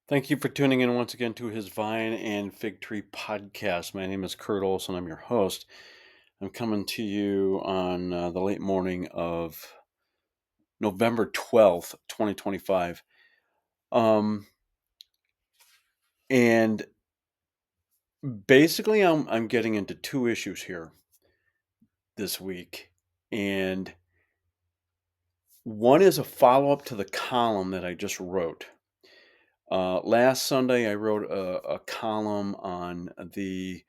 Thank you for tuning in once again to his Vine and Fig Tree podcast. My name is Kurt Olson. I'm your host. I'm coming to you on the late morning of November 12th, 2025. Um, and basically, I'm getting into two issues here this week. And one is a follow up to the column that I just wrote. Last Sunday, I wrote a column on the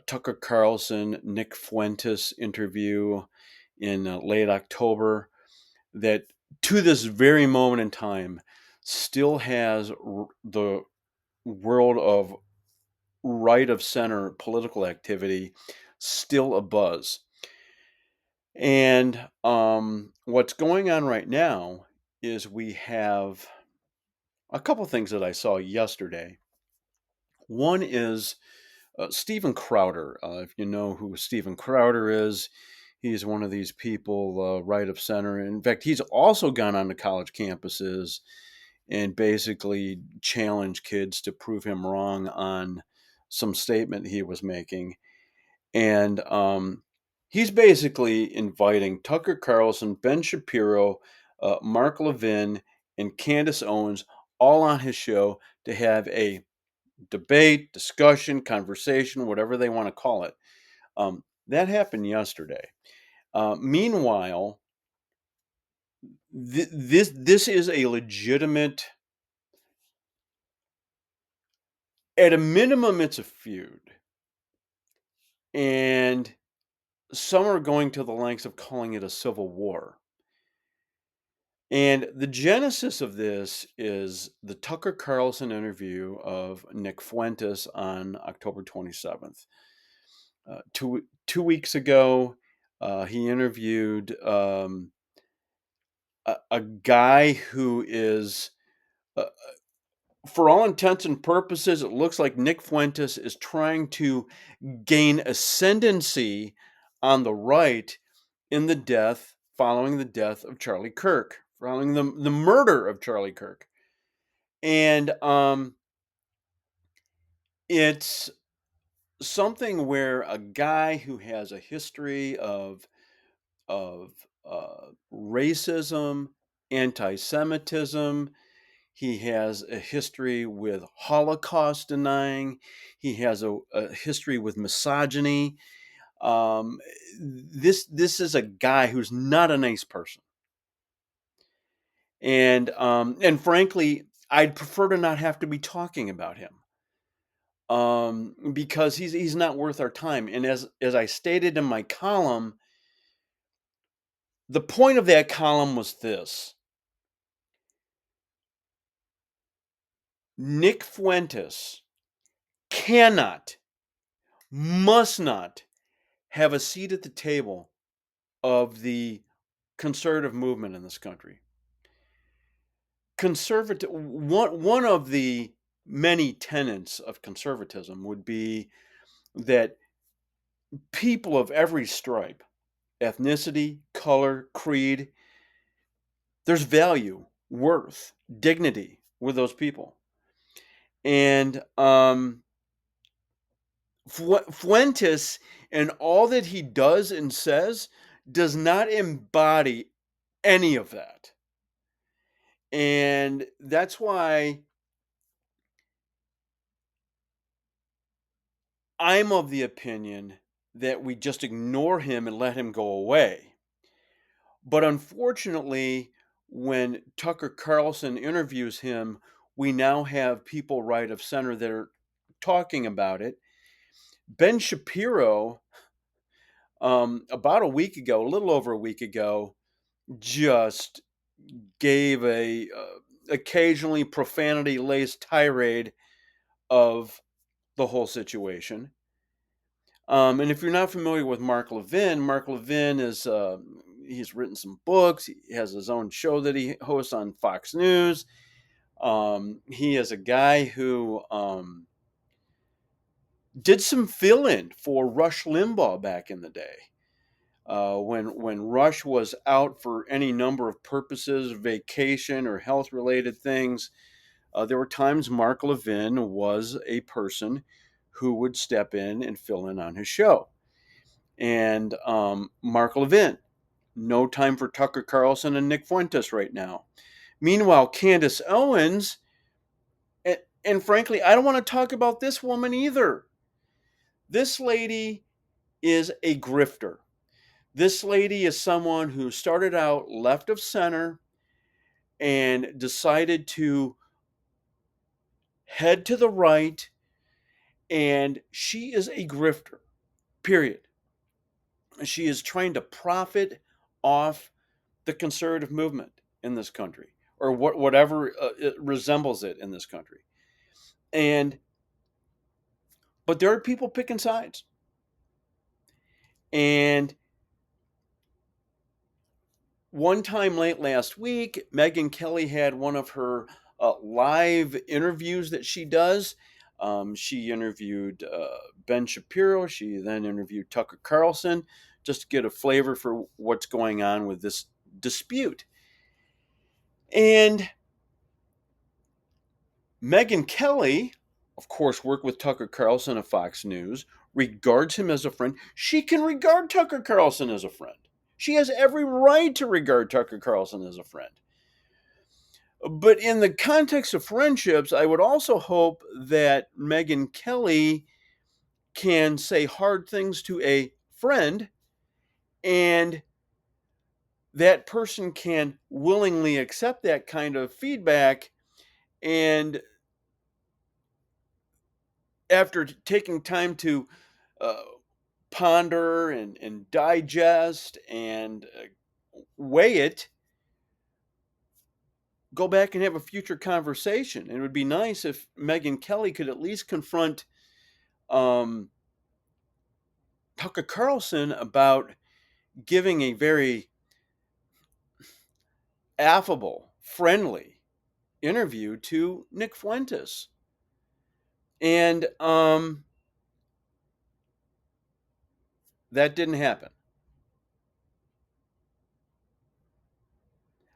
Tucker Carlson, Nick Fuentes interview in late October that to this very moment in time still has the world of right of center political activity still abuzz. And what's going on right now is we have a couple things that I saw yesterday. One is Steven Crowder. If you know who Steven Crowder is, he's one of these people, right of center. In fact, he's also gone on to college campuses and basically challenged kids to prove him wrong on some statement he was making. And he's basically inviting Tucker Carlson, Ben Shapiro, Mark Levin, and Candace Owens all on his show to have a debate, discussion, conversation, whatever they want to call it. That happened yesterday. Meanwhile, this is a legitimate. At a minimum, it's a feud, and some are going to the lengths of calling it a civil war. And the genesis of this is the Tucker Carlson interview of Nick Fuentes on October 27th. Two weeks ago, he interviewed a guy who is, uh, for all intents and purposes, it looks like Nick Fuentes is trying to gain ascendancy on the right in following the death of Charlie Kirk, following the murder of Charlie Kirk. And it's something where a guy who has a history of racism, anti-Semitism. He has a history with Holocaust denying. He has a history with misogyny. Um, this is a guy who's not a nice person, and frankly, I'd prefer to not have to be talking about him, because he's not worth our time. And as I stated in my column, the point of that column was this: Nick Fuentes cannot, must not have a seat at the table of the conservative movement in this country. One of the many tenets of conservatism would be that people of every stripe, ethnicity, color, creed, there's value, worth, dignity with those people. And Fuentes and all that he does and says does not embody any of that. And that's why I'm of the opinion that we just ignore him and let him go away. But unfortunately, when Tucker Carlson interviews him, we now have people right of center that are talking about it. Ben Shapiro, about a week ago, a little over a week ago, just gave a occasionally profanity laced tirade of the whole situation. And if you're not familiar with Mark Levin is he's written some books. He has his own show that he hosts on Fox News. He is a guy who did some fill-in for Rush Limbaugh back in the day. When Rush was out for any number of purposes, vacation or health related things, There were times Mark Levin was a person who would step in and fill in on his show. And Mark Levin, no time for Tucker Carlson and Nick Fuentes right now. Meanwhile, Candace Owens, and frankly, I don't want to talk about this woman either. This lady is a grifter. This lady is someone who started out left of center and decided to head to the right, and she is a grifter, period. She is trying to profit off the conservative movement in this country, or whatever it resembles it in this country. And but there are people picking sides. And one time late last week, Megyn Kelly had one of her live interviews that she does. She interviewed Ben Shapiro. She then interviewed Tucker Carlson just to get a flavor for what's going on with this dispute. And Megyn Kelly, of course, worked with Tucker Carlson of Fox News, regards him as a friend. She can regard Tucker Carlson as a friend. She has every right to regard Tucker Carlson as a friend. But in the context of friendships, I would also hope that Megyn Kelly can say hard things to a friend and that person can willingly accept that kind of feedback. And after taking time to uh, ponder and digest and weigh it, go back and have a future conversation. And it would be nice if Megyn Kelly could at least confront um, Tucker Carlson about giving a very affable, friendly interview to Nick Fuentes. And that didn't happen.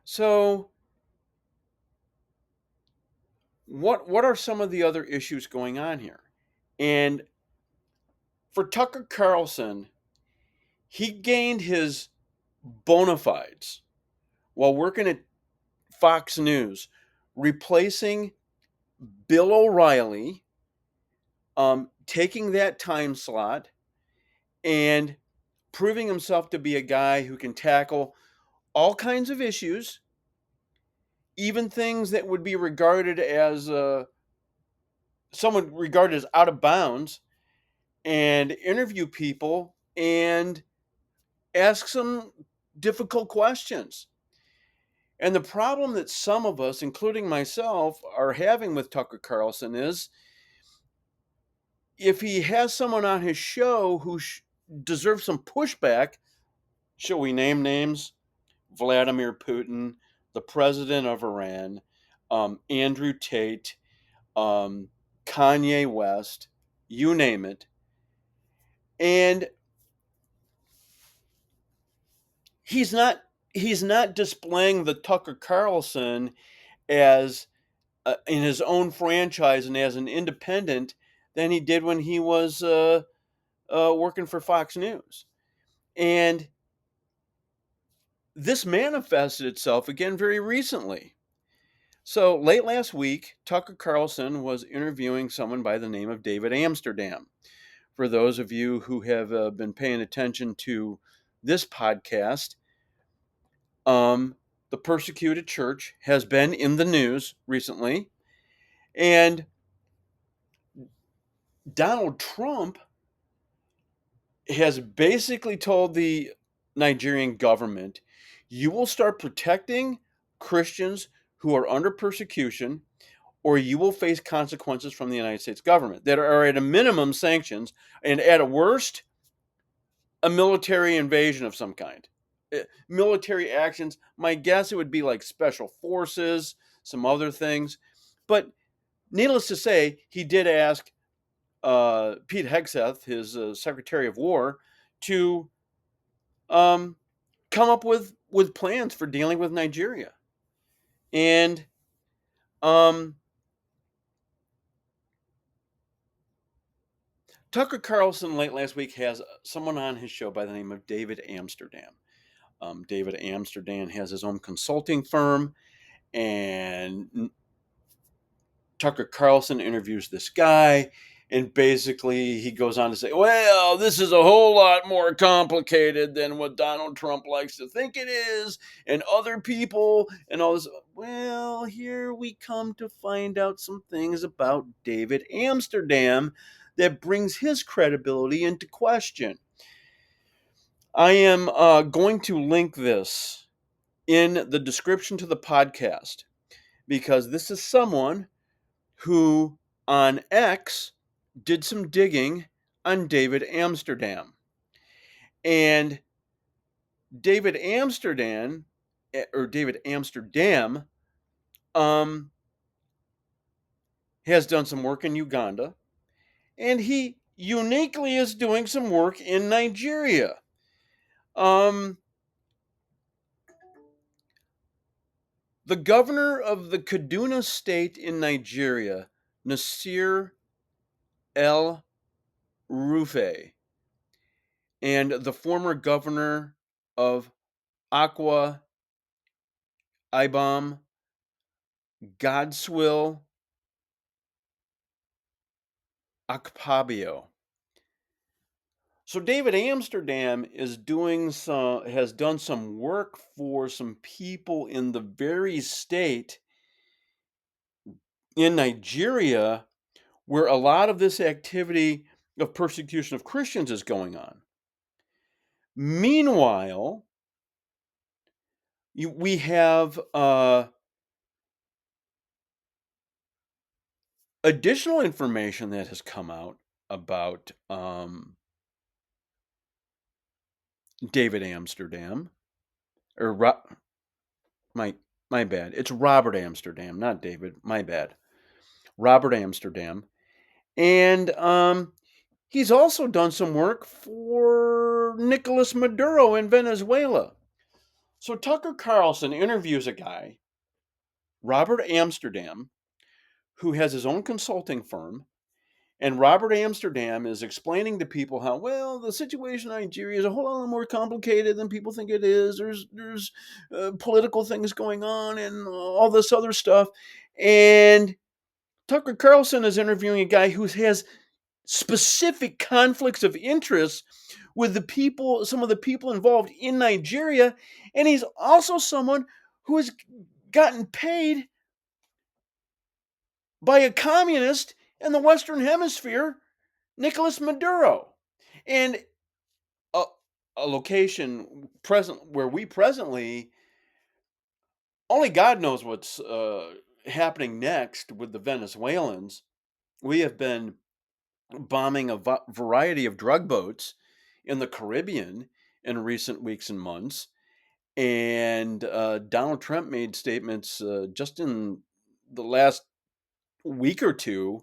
So what are some of the other issues going on here? And for Tucker Carlson, he gained his bona fides while working at Fox News, replacing Bill O'Reilly, taking that time slot and proving himself to be a guy who can tackle all kinds of issues, even things that would be regarded as someone regarded as out of bounds, and interview people and ask some difficult questions. And the problem that some of us, including myself, are having with Tucker Carlson is if he has someone on his show who deserves some pushback, shall we name names? Vladimir Putin, the president of Iran, Andrew Tate, Kanye West, you name it. And he's not displaying the Tucker Carlson as in his own franchise and as an independent than he did when he was working for Fox News. And this manifested itself again very recently. So late last week, Tucker Carlson was interviewing someone by the name of David Amsterdam. For those of you who have been paying attention to this podcast, the persecuted church has been in the news recently. And Donald Trump has basically told the Nigerian government, you will start protecting Christians who are under persecution, or you will face consequences from the United States government that are at a minimum sanctions, and at a worst, a military invasion of some kind. Military actions, my guess it would be like special forces, some other things. But needless to say, he did ask Pete Hegseth, his Secretary of War, to come up with plans for dealing with Nigeria. And Tucker Carlson late last week has someone on his show by the name of David Amsterdam. David Amsterdam has his own consulting firm, and Tucker Carlson interviews this guy, and basically he goes on to say, well, this is a whole lot more complicated than what Donald Trump likes to think it is, and other people, and all this. Well, here we come to find out some things about David Amsterdam that brings his credibility into question. I am going to link this in the description to the podcast because this is someone who on X did some digging on David Amsterdam. And David Amsterdam, David Amsterdam, um, has done some work in Uganda, and he uniquely is doing some work in Nigeria. Um, the governor of the Kaduna state in Nigeria, Nasir El Rufai, and the former governor of Akwa Ibom, Godswill Akpabio. So David Amsterdam has done some work for some people in the very state in Nigeria where a lot of this activity of persecution of Christians is going on. Meanwhile, we have additional information that has come out about David Amsterdam, or my my bad. It's Robert Amsterdam, not David. My bad. Robert Amsterdam, and he's also done some work for Nicolas Maduro in Venezuela. So Tucker Carlson interviews a guy, Robert Amsterdam, who has his own consulting firm. And Robert Amsterdam is explaining to people how, well, the situation in Nigeria is a whole lot more complicated than people think it is. There's political things going on and all this other stuff. And Tucker Carlson is interviewing a guy who has specific conflicts of interest with some of the people involved in Nigeria. And he's also someone who has gotten paid by a communist in the Western Hemisphere, Nicolas Maduro. And a, a location present where we presently, only God knows what's happening next with the Venezuelans. We have been bombing a variety of drug boats in the Caribbean in recent weeks and months. And Donald Trump made statements just in the last week or two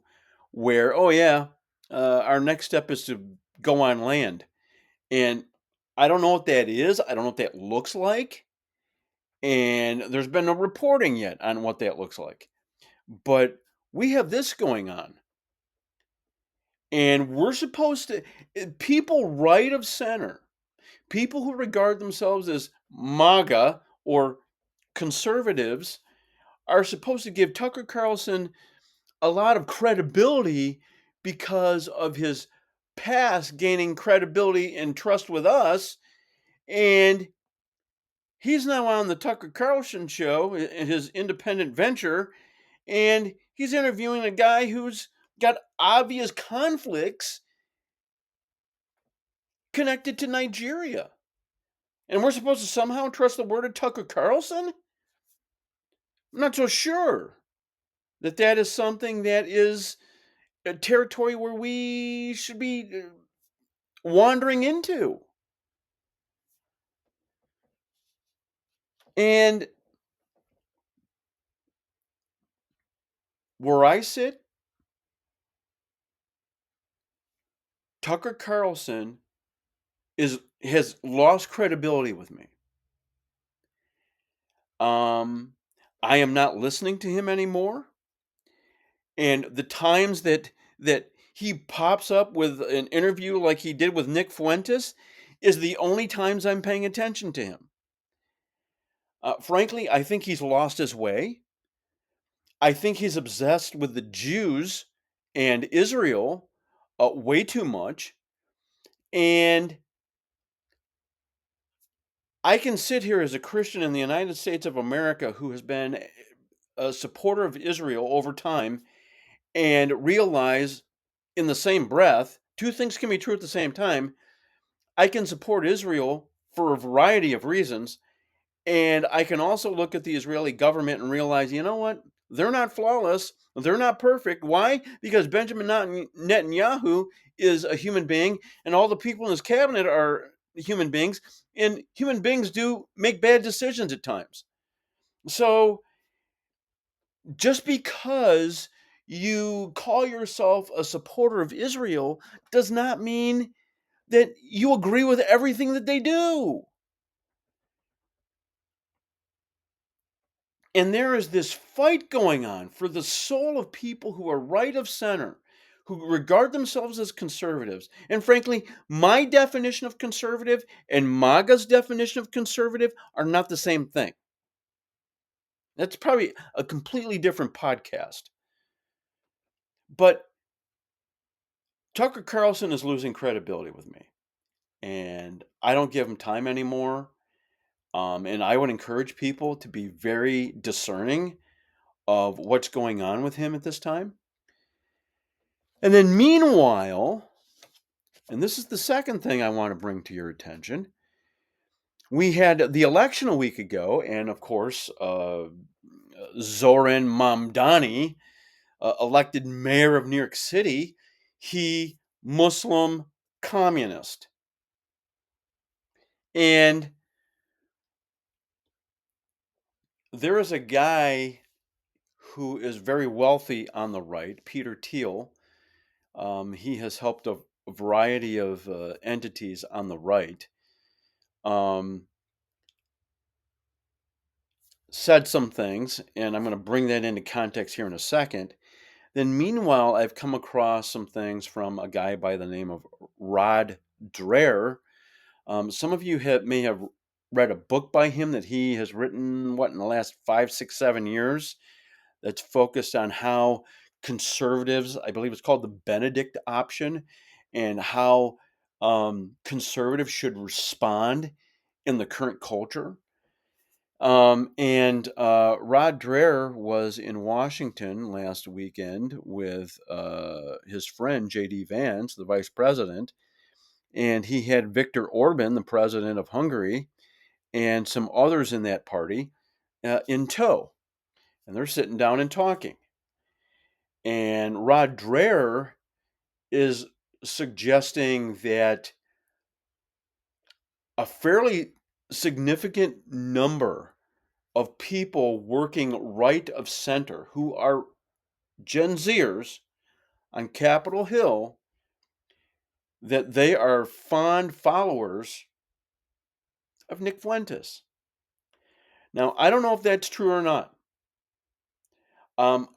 where, oh, yeah, our next step is to go on land. And I don't know what that is. I don't know what that looks like. And there's been no reporting yet on what that looks like. But we have this going on. And we're supposed to, people right of center, people who regard themselves as MAGA or conservatives, are supposed to give Tucker Carlson a lot of credibility because of his past gaining credibility and trust with us. And he's now on the Tucker Carlson show in his independent venture, and he's interviewing a guy who's got obvious conflicts connected to Nigeria. And we're supposed to somehow trust the word of Tucker Carlson? I'm not so sure that that is something that is a territory where we should be wandering into. And where I sit, Tucker Carlson has lost credibility with me. I am not listening to him anymore. And the times that he pops up with an interview like he did with Nick Fuentes is the only times I'm paying attention to him. Frankly, I think he's lost his way. I think he's obsessed with the Jews and Israel way too much. And I can sit here as a Christian in the United States of America who has been a supporter of Israel over time and realize in the same breath, two things can be true at the same time. I can support Israel for a variety of reasons. And I can also look at the Israeli government and realize, you know what? They're not flawless. They're not perfect. Why? Because Benjamin Netanyahu is a human being, and all the people in his cabinet are human beings, and human beings do make bad decisions at times. So just because you call yourself a supporter of Israel does not mean that you agree with everything that they do. And there is this fight going on for the soul of people who are right of center, who regard themselves as conservatives. And frankly, my definition of conservative and MAGA's definition of conservative are not the same thing. That's probably a completely different podcast. But Tucker Carlson is losing credibility with me, and I don't give him time anymore. And I would encourage people to be very discerning of what's going on with him at this time. And then meanwhile, and this is the second thing I want to bring to your attention, we had the election a week ago, and of course, Zoran Mamdani, elected mayor of New York City, he Muslim communist. And there is a guy who is very wealthy on the right, Peter Thiel. He has helped a variety of entities on the right. Said some things, and I'm going to bring that into context here in a second. Then, meanwhile, I've come across some things from a guy by the name of Rod Dreher. Some of you may have read a book by him that he has written, in the last 5, 6, 7 years, that's focused on how conservatives, I believe it's called the Benedict option, and how conservatives should respond in the current culture. And Rod Dreher was in Washington last weekend with his friend J.D. Vance, the vice president, and he had Viktor Orban, the president of Hungary, and some others in that party in tow. And they're sitting down and talking. And Rod Dreher is suggesting that a fairly significant number of people working right of center who are Gen Zers on Capitol Hill, that they are fond followers of Nick Fuentes. Now, I don't know if that's true or not.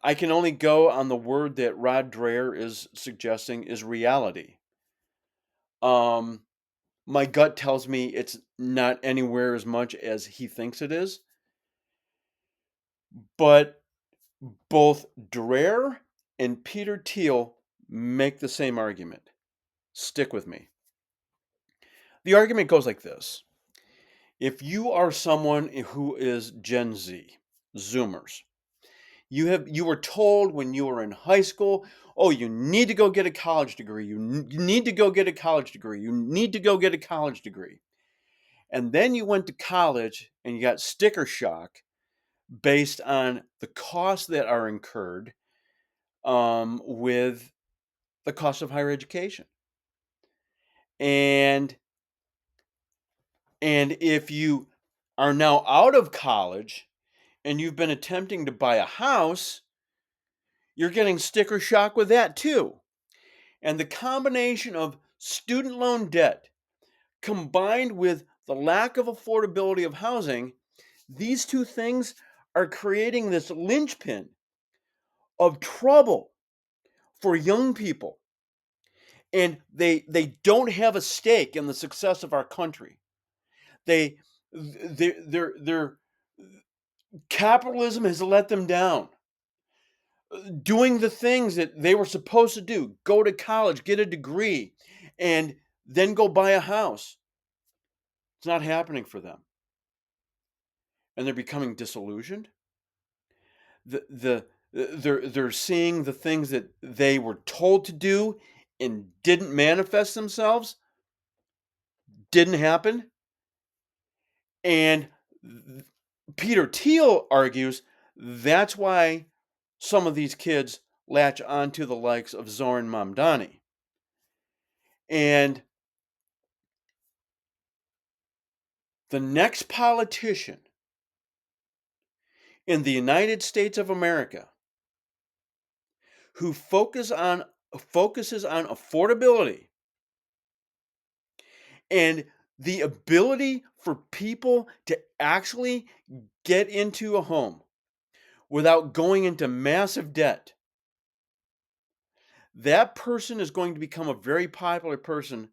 I can only go on the word that Rod Dreher is suggesting is reality. My gut tells me it's not anywhere as much as he thinks it is. But both Dreher and Peter Thiel make the same argument. Stick with me. The argument goes like this. If you are someone who is Gen Z, Zoomers, you were told when you were in high school, oh, you need to go get a college degree. You need to go get a college degree. You need to go get a college degree. And then you went to college and you got sticker shock based on the costs that are incurred with the cost of higher education. And if you are now out of college and you've been attempting to buy a house, you're getting sticker shock with that too. And the combination of student loan debt combined with the lack of affordability of housing, these two things are creating this linchpin of trouble for young people. and they don't have a stake in the success of our country. They their capitalism has let them down. Doing the things that they were supposed to do, go to college, get a degree, and then go buy a house. It's not happening for them. And they're becoming disillusioned. They're seeing the things that they were told to do and didn't manifest themselves, didn't happen. And Peter Thiel argues that's why some of these kids latch onto the likes of Zoran Mamdani. And the next politician in the United States of America who focuses on affordability and the ability for people to actually get into a home without going into massive debt, that person is going to become a very popular person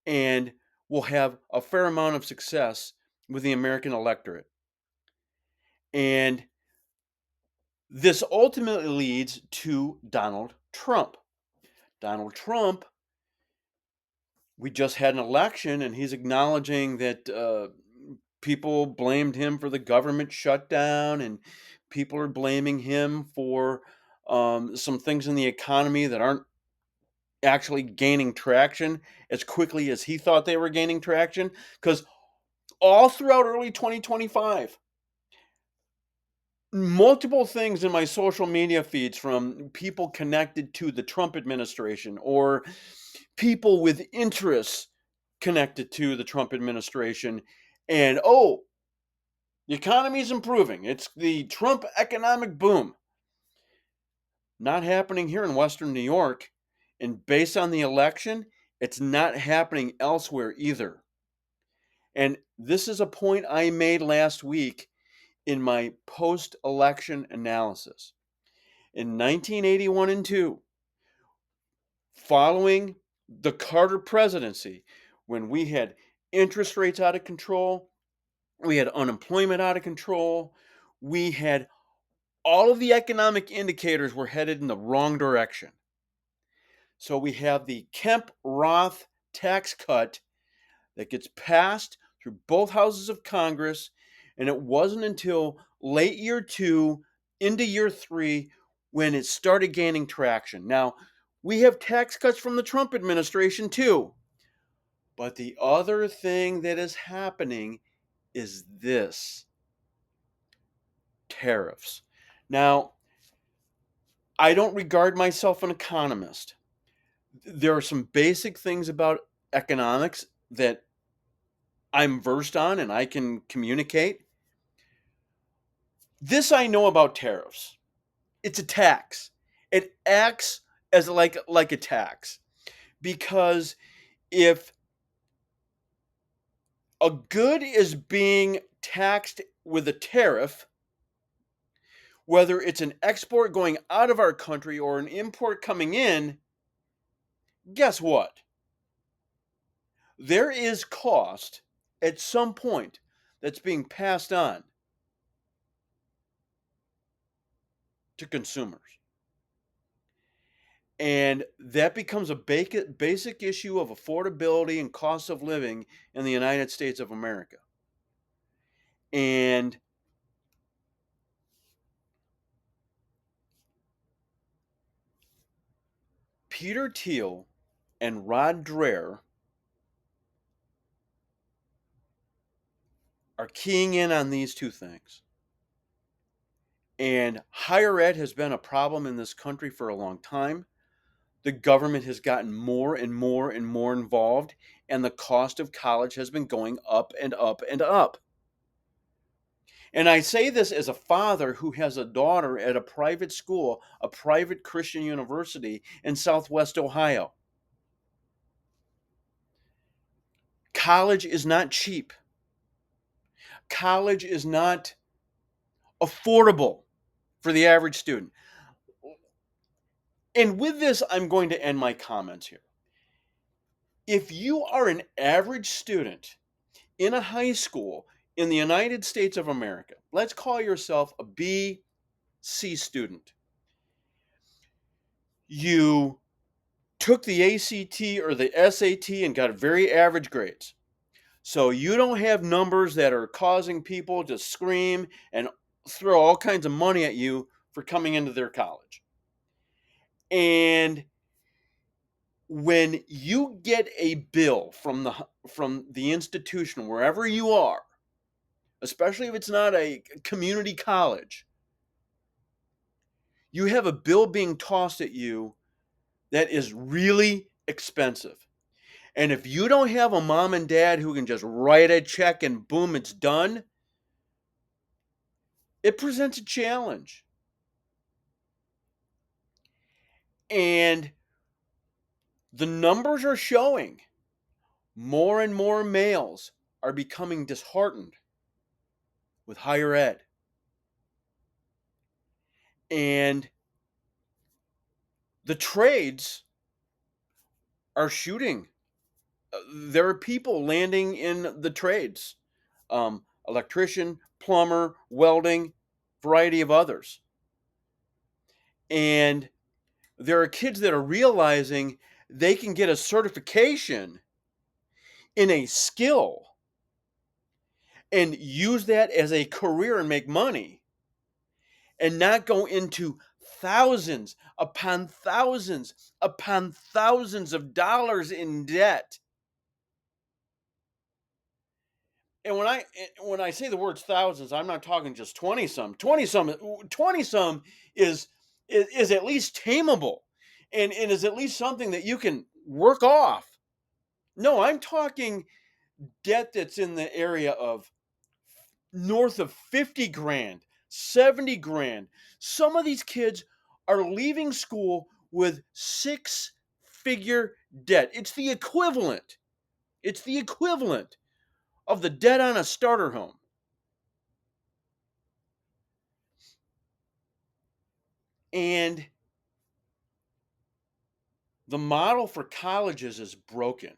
and will have a fair amount of success with the American electorate. And this ultimately leads to Donald Trump. Donald Trump, we just had an election, and he's acknowledging that people blamed him for the government shutdown, and people are blaming him for some things in the economy that aren't actually gaining traction as quickly as he thought they were gaining traction. Because all throughout early 2025, multiple things in my social media feeds from people connected to the Trump administration or people with interests connected to the Trump administration. And the economy is improving. It's the Trump economic boom. Not happening here in Western New York. And based on the election, it's not happening elsewhere either. And this is a point I made last week in my post-election analysis. In 1981 and 2, following the Carter presidency, when we had interest rates out of control, we had unemployment out of control, we had all of the economic indicators were headed in the wrong direction. So we have the Kemp-Roth tax cut that gets passed through both houses of Congress, and it wasn't until late year 2 into year 3 when it started gaining traction. Now, we have tax cuts from the Trump administration too. But the other thing that is happening is this: tariffs. Now, I don't regard myself an economist. There are some basic things about economics that I'm versed on and I can communicate. This I know about tariffs. It's a tax. It acts as like a tax, because if a good is being taxed with a tariff, whether it's an export going out of our country or an import coming in, guess what? There is cost at some point that's being passed on to consumers. And that becomes a basic issue of affordability and cost of living in the United States of America. And Peter Thiel and Rod Dreher are keying in on these two things. And higher ed has been a problem in this country for a long time. The government has gotten more and more and more involved, and the cost of college has been going up and up and up. And I say this as a father who has a daughter at a private school, a private Christian university in Southwest Ohio. College is not cheap. College is not affordable for the average student. And with this, I'm going to end my comments here. If you are an average student in a high school in the United States of America, let's call yourself a B, C student. You took the ACT or the SAT and got very average grades. So you don't have numbers that are causing people to scream and throw all kinds of money at you for coming into their college. And when you get a bill from the institution wherever you are, especially if it's not a community college, you have a bill being tossed at you that is really expensive. And if you don't have a mom and dad who can just write a check and boom, it's done, it presents a challenge. And the numbers are showing more and more males are becoming disheartened with higher ed. And the trades are shooting. There are people landing in the trades, electrician, plumber, welding, variety of others. And there are kids that are realizing they can get a certification in a skill and use that as a career and make money and not go into thousands upon thousands upon thousands of dollars in debt. And when I say the words thousands, I'm not talking just 20 some. 20 some is at least tameable and is at least something that you can work off. No, I'm talking debt that's in the area of north of 50 grand, 70 grand. Some of these kids are leaving school with six-figure debt. It's the equivalent. It's the equivalent of the debt on a starter home. And the model for colleges is broken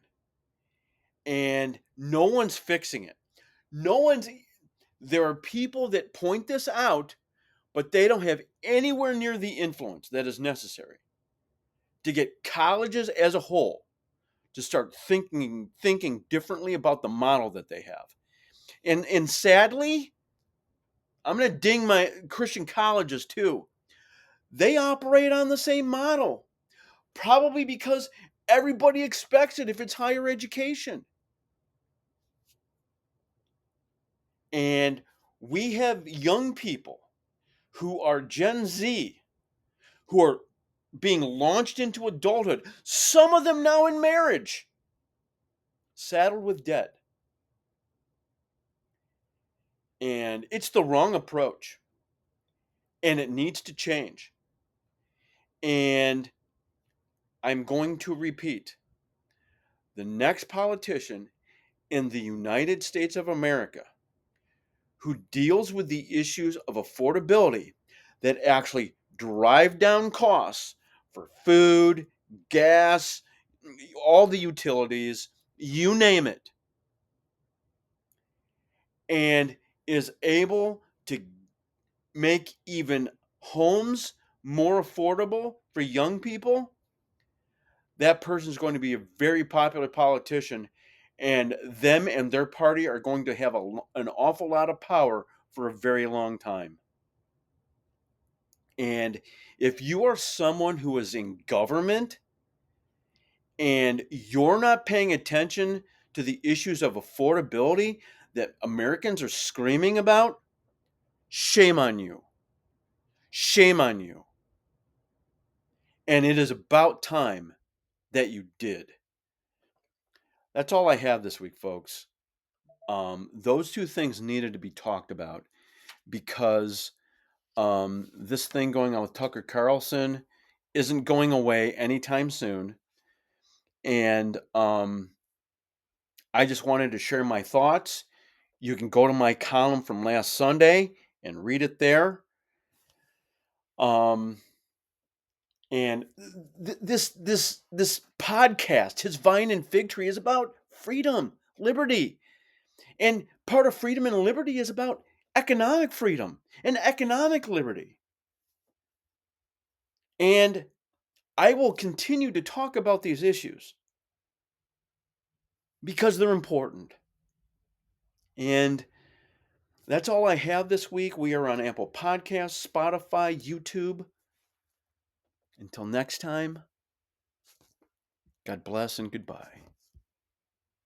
and no one's fixing it. No one's There are people that point this out, but they don't have anywhere near the influence that is necessary to get colleges as a whole to start thinking differently about the model that they have. And sadly, I'm going to ding my Christian colleges too. They operate on the same model, probably because everybody expects it if it's higher education. And we have young people who are Gen Z who are being launched into adulthood, some of them now in marriage, saddled with debt. And it's the wrong approach. And it needs to change. And I'm going to repeat, the next politician in the United States of America who deals with the issues of affordability that actually drive down costs for food, gas, all the utilities, you name it, and is able to make even homes more affordable for young people, that person is going to be a very popular politician, and them and their party are going to have an awful lot of power for a very long time. And if you are someone who is in government and you're not paying attention to the issues of affordability that Americans are screaming about, shame on you. Shame on you. And it is about time that you did. That's all I have this week, folks. Those two things needed to be talked about because this thing going on with Tucker Carlson isn't going away anytime soon. And I just wanted to share my thoughts. You can go to my column from last Sunday and read it there. Um, And this podcast, his Vine and Fig Tree, is about freedom, liberty. And part of freedom and liberty is about economic freedom and economic liberty. And I will continue to talk about these issues because they're important. And that's all I have this week. We are on Apple Podcasts, Spotify, YouTube. Until next time, God bless and goodbye.